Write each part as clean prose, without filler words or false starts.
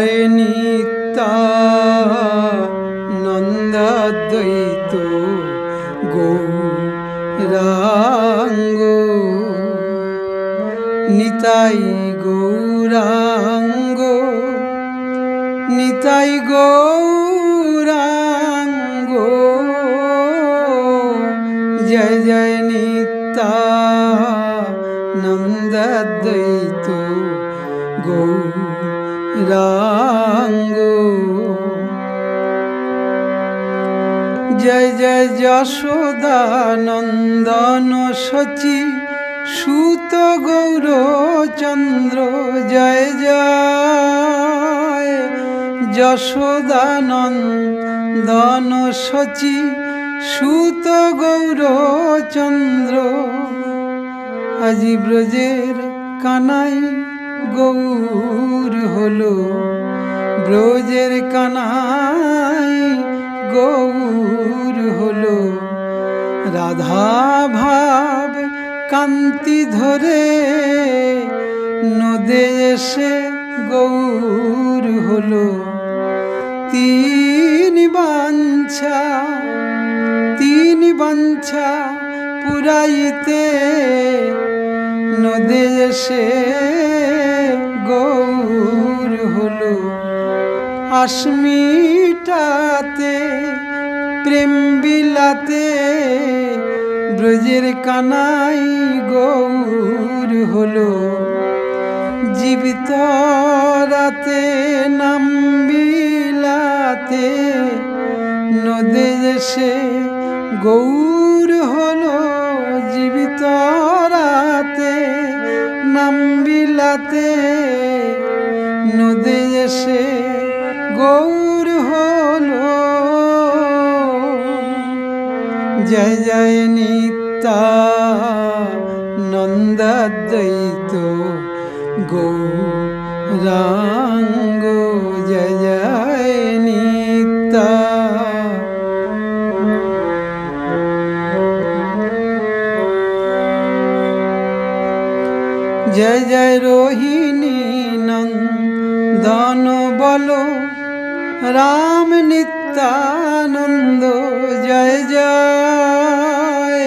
জয় নিত্যানন্দাদ্বৈত গৌরাঙ্গ নিতাই গৌরাঙ্গ নিতাই গৌরাঙ্গ জয় জয় নিত্যানন্দাদ্বৈত গৌরাঙ্গ জয় জয় যশোদানন্দন শচী সুত গৌরচন্দ্র জয় জয় যশোদানন্দন শচী সুত গৌরচন্দ্র আজি ব্রজের কানাই গৌর হলো ব্রজের কানাই গৌর হলো রাধা ভাব কান্তি ধরে নদে এসে গৌর হলো তিন বাঞ্ছা পুরাইতে নদে এসে গৌর হলো আশমিটাতে প্রেম বিলাতে ব্রজের কানাই গৌর হলো জীবিত রাতে নাম বিলাতে নদে এসে গৌর হলো জীবিত রাতে নাম বিলাতে নদে এসে গৌর হলো জয় জয় নিত্যানন্দাদ্বৈত গৌরাঙ্গ জয় জয় নিত্যা জয় জয় রোহিণী নন্দন বলো রাম নিত্যানন্দ জয় জয়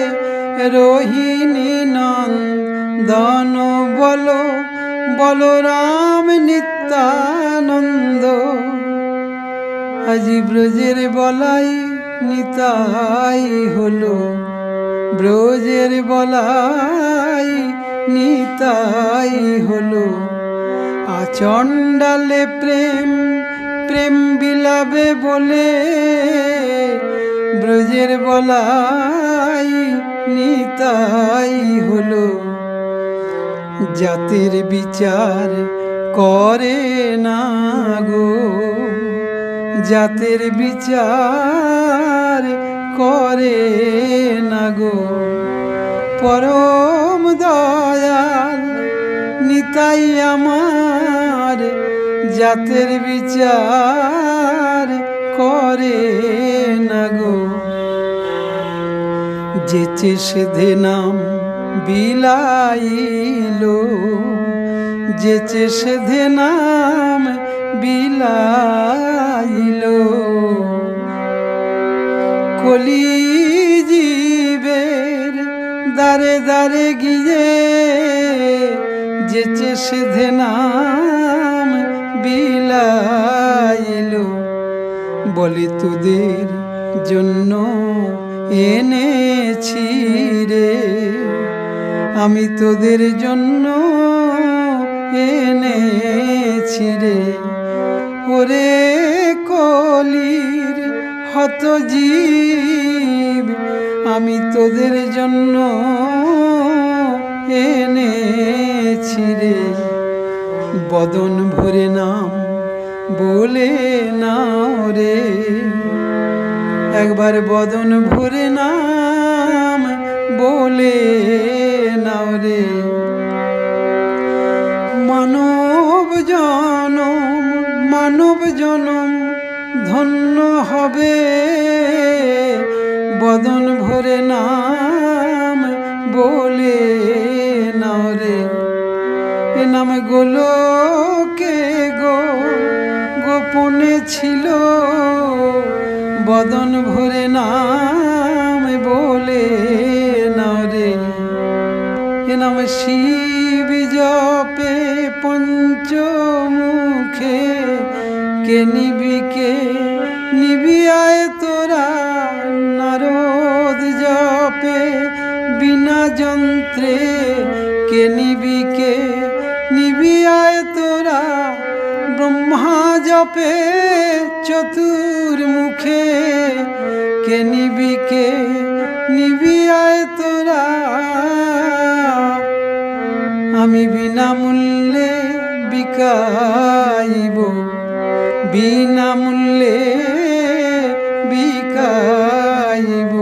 রোহিণী নন্দন বলো বলো রাম নিত্যানন্দ আজি ব্রজের বলাই নিতাই হলো ব্রজের বলাই নিতাই হলো আচণ্ডালে প্রেম প্রেম বিলাবে বলে ব্রজের বলাই নিতাই হলো জাতের বিচার করে না গো জাতের বিচার করে না গো পরম দয়াল নিতাই আমার জাতের বিচার করে না গো যেচে সেধে নাম বিলাইলো যেচে সেধে নাম বিলাইলো কলি জীবের দারে দারে গিয়ে যেচে সেধে নাম বিলাইলো বলে তোদের জন্য এনেছি রে আমি তোদের জন্য এনেছি রে ওরে কলির হত জীব আমি তোদের জন্য এনেছি রে বদন ভরে নাম বলে নাও রে একবার বদন ভরে নাম বলে নাও রে মানব জনম ধন্য হবে বদন ভরে নাম বলে নাও রে এ নাম গোলোকে গো গোপনে ছিল বদন ভরে নাম বলে না রে। এ নাম শিব জপে পঞ্চমুখে, কে নিবি আয় তোরা। নারদ জপে বিনা যন্ত্রে, কে নিবি আয় তোরা। ব্রহ্মা জপে চতুর্মুখে, কে নিবি আয় তোরা। আমি বিনামূল্যে বিকাইব, বিনামূল্যে বিকাইব।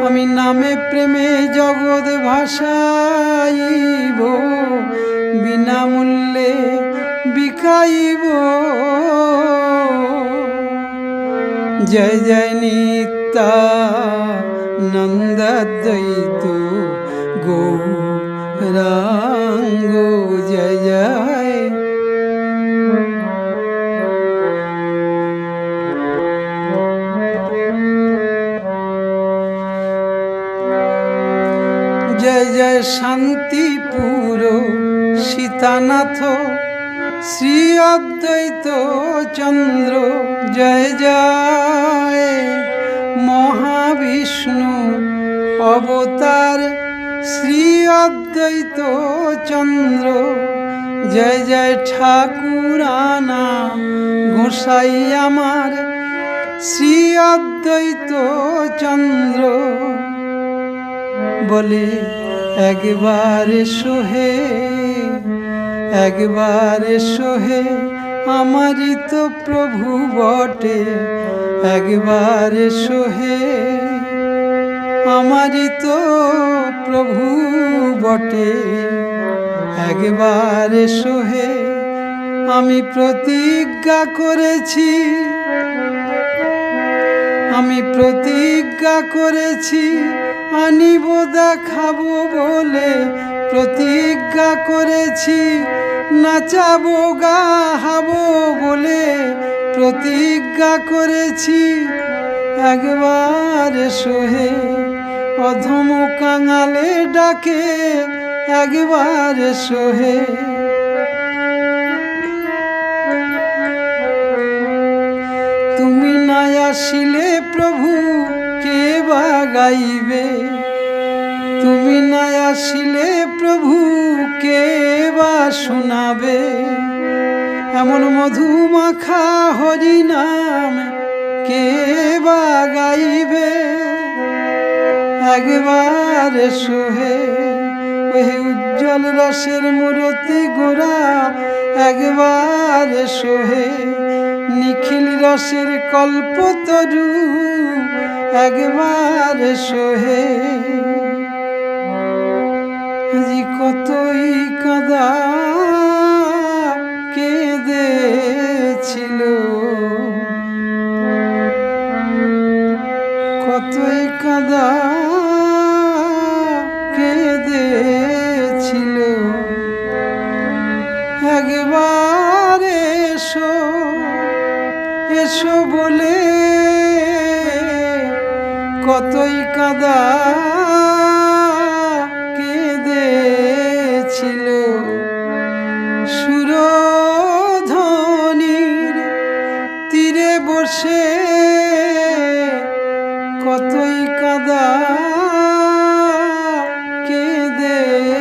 আমি নামে প্রেমে জগৎ ভাসাইব, বিনামূল্যে বিকাইব। জয় জয় নিত্যানন্দ দ্বৈত গৌরাঙ্গ, জয় জয়। জয় জয় শান্তিপুর সীতানাথ শ্রী অদ্বৈত চন্দ্র, জয় জয় মহাবিষ্ণু অবতার শ্রী অদ্বৈত চন্দ্র, জয় জয় ঠাকুরানা গোসাই আমার শ্রী অদ্বৈত চন্দ্র। বলে একবার সোহে, একবার সোহে আমারই তো প্রভু বটে। একবার সোহে আমারই তো প্রভু বটে। একবার সোহে আমি প্রতিজ্ঞা করেছি, আমি প্রতিজ্ঞা করেছি আনিব দেখাবো বলে। প্রতিজ্ঞা করেছি নাচাবো গাহাবো বলে। প্রতিজ্ঞা করেছি একবার সোহে অধম কাঙালে ডাকে। একবার সোহে তুমি না আসিলে প্রভু কে বা গাইবে। তুমি না আসিলে প্রভু কে বা শোনাবে। এমন মধুমাখা হরি নাম কে বা গাইবে। একবার সোহে ওহে উজ্জ্বল রসের মূরতি গোরা। একবার সোহে নিখিল রসের কল্পতরু। একবার সোহে জি কতই কাঁদা কেঁদেছিল, কতই কাঁদা কেঁদেছিল। একবার এসো এসো বলে কতই কাঁদা কেঁদেছিল। সুরধ্বনির তীরে বসে কতই কাঁদা কেঁদেছিল।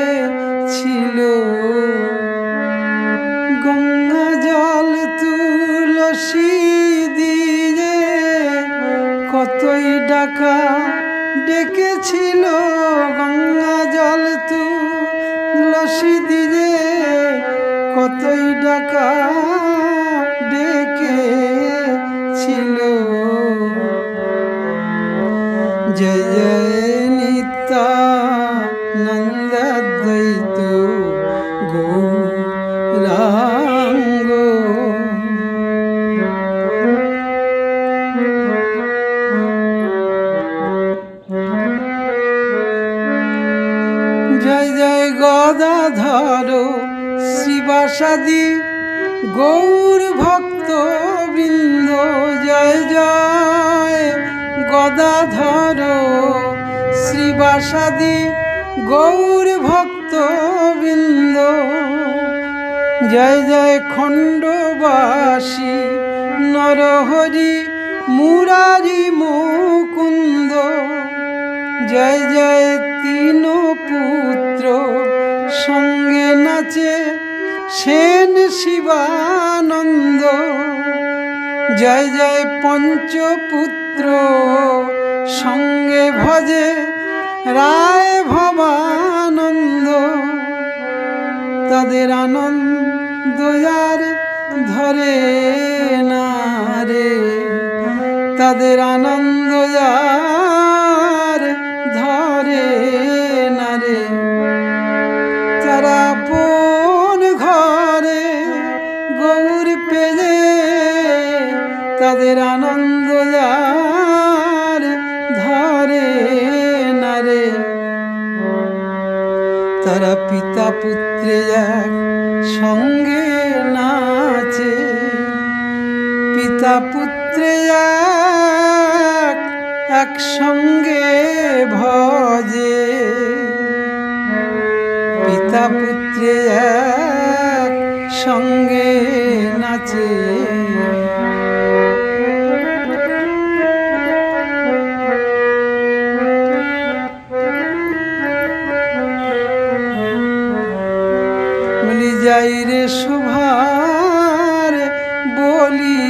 গঙ্গা জল তুলসী দিয়ে কতই ডাকা ডেকেছিল। গঙ্গা জল তুলসী দিয়ে কতই ডাকা ডেকেছিল। জয় জয় নিত্যানন্দ দ্বৈত গৌরাঙ্গ। জয় জয় গদাধর শিবাসাদি গৌর ভক্ত দাসাদি গৌর ভক্তবৃন্দ, জয় জয় খণ্ডবাসী নরহরি মুরারি মুকুন্দ, জয় জয় তিন পুত্র সঙ্গে নাচে সেন শিবানন্দ, জয় জয় পঞ্চপুত্র সঙ্গে ভজে রায় ভবানন্দ, তাদের আনন্দ আর ধরে না রে, তাদের আনন্দ আর ধরে না রে, তারা আপন ঘরে গৌর পেলে তাদের আনন্দ আর ধরে না রে, তারা পিতা পুত্রে এক সঙ্গে নাচে, পিতা পুত্রে এক সঙ্গে ভজে, পিতা পুত্রে এক সঙ্গে নাচে। বলি যাই রে শোভার বলি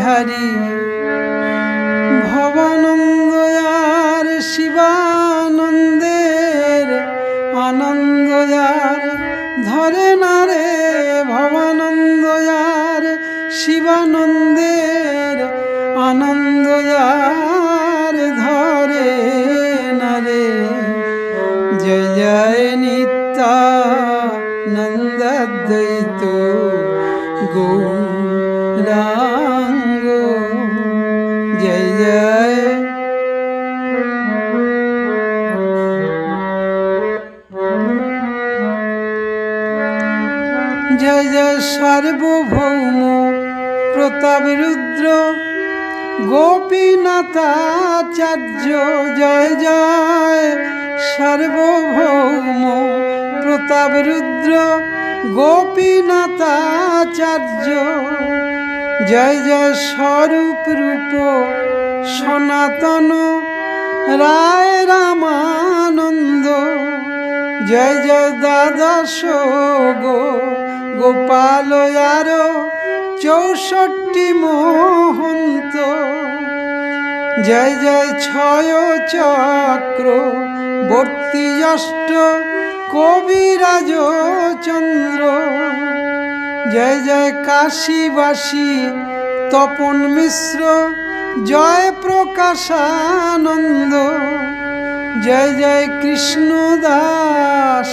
হারি, ভবানন্দ আর শিবানন্দের আনন্দ আর ধরে না রে, ভবানন্দ আর শিবানন্দের আনন্দ আর ধরে না রে, জয় জয় নিত্যানন্দাদ্বৈত গৌরাঙ্গ, জয় জয় জয় জয় সার্বভৌম প্রতাপ রুদ্র গোপীনাথাচার্য, জয় জয় সার্বভৌম প্রতাপ রুদ্র গোপীনাথাচার্য, জয় জয় স্বরূপ রূপ সনাতন রায় রামানন্দ, জয় জয় দ্বাদশ গোপাল আর 64 মহন্ত, জয় জয় ছয় চক্র বর্তী অষ্ট কবিরাজ চন্দ্র, জয় জয় কাশীবাসী তপন মিশ্র জয় প্রকাশানন্দ, জয় জয় কৃষ্ণদাস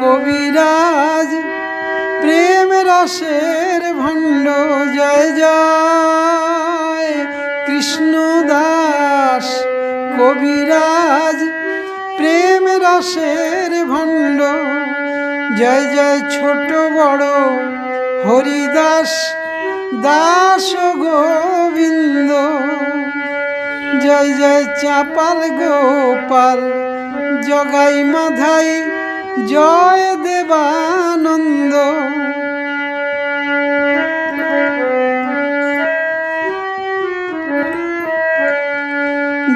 কবিরাজ প্রেম রসের ভণ্ড, জয় জয় কৃষ্ণদাস কবিরাজ প্রেম রসের ভণ্ড, জয় জয় ছোট বড় হরিদাস দাস গোবিন্দ, জয় জয় চাপাল গোপাল জগাই মাধাই জয় দেবানন্দ,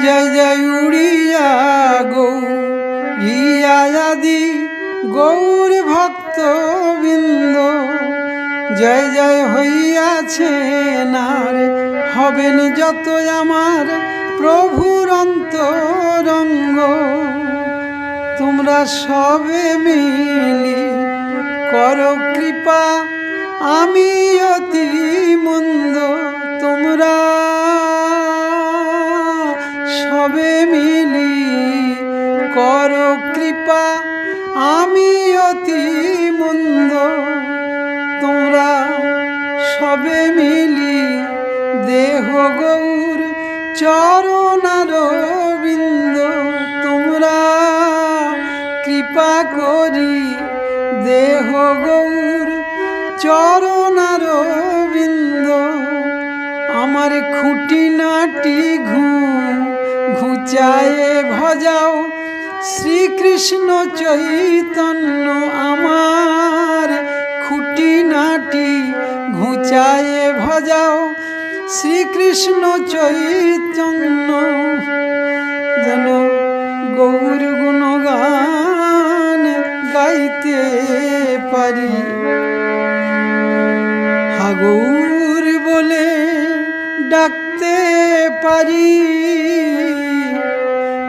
জয় জয় উড়িয়া গৌরিয়া আদি গৌর ভক্তবৃন্দ, জয় জয় হইয়াছেন আর হবেন যত আমার প্রভুর অন্তরঙ্গ, তোমরা সবে মিলি করো কৃপা আমি অতি মন্দ, তোমরা সবে মিলি করো কৃপা আমি অতি মন্দ, তোমরা সবে মিলি দেহ গৌর চরণারবিন্দ, তোমরা কৃপা করি দেহ গৌর চরণারবিন্দ, আমার খুঁটি নাটি ঘুচায়ে ভজাও শ্রীকৃষ্ণ চৈতন্য আমার খুঁটিনাটি ঘুচায়ে ভজাও। শ্রীকৃষ্ণ চৈতন্য যেন গৌর গুণগান গাইতে পারি। হাগৌর বলে ডাকতে পারি,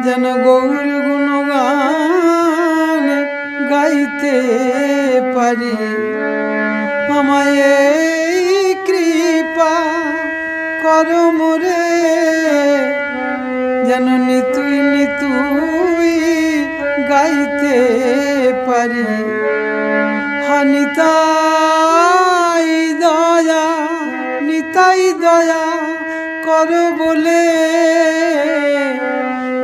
যেন গৌর গুণগান গাইতে পারি। আমায় কৃপা কর মোরে, যেন নিতুই নিতুই গাইতে পারি। নিতাই দয়া, নিতাই দয়া কর বলে,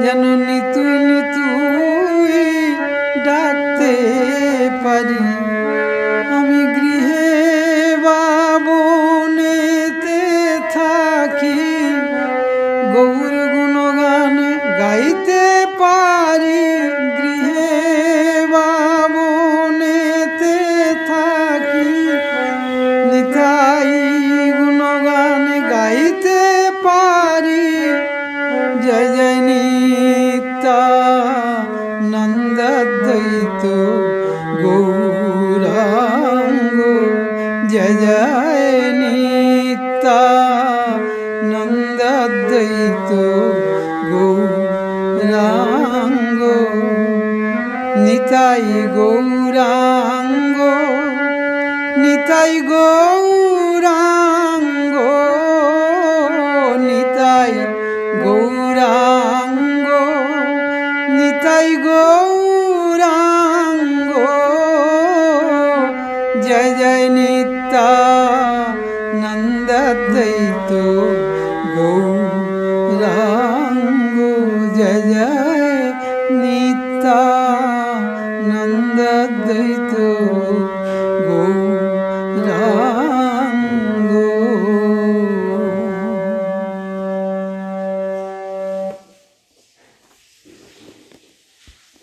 যেন নিতুই নিতুই ডাকতে পারি। আমি গৃহে বা বনেতে থাকি, গৌর গুণগান গাইতে পারি। গৃহে বা বনেতে থাকি, নিতাই গুণগান গাইতে পারি। জয় জয় নিত্যানন্দ দ্বৈত গৌরাঙ্গ, জয় জয় নিত্যানন্দ দ্বৈত গৌরাঙ্গ। নিতাই গৌরাঙ্গ, নিতাই গৌরাঙ্গ, নিতাই গৌরাঙ্গ, নিতাই গৌরাঙ্গ। জয় জয় নিত্যানন্দ দ্বৈত গৌরাঙ্গ, জয় জয় নিত্যানন্দ দ্বৈত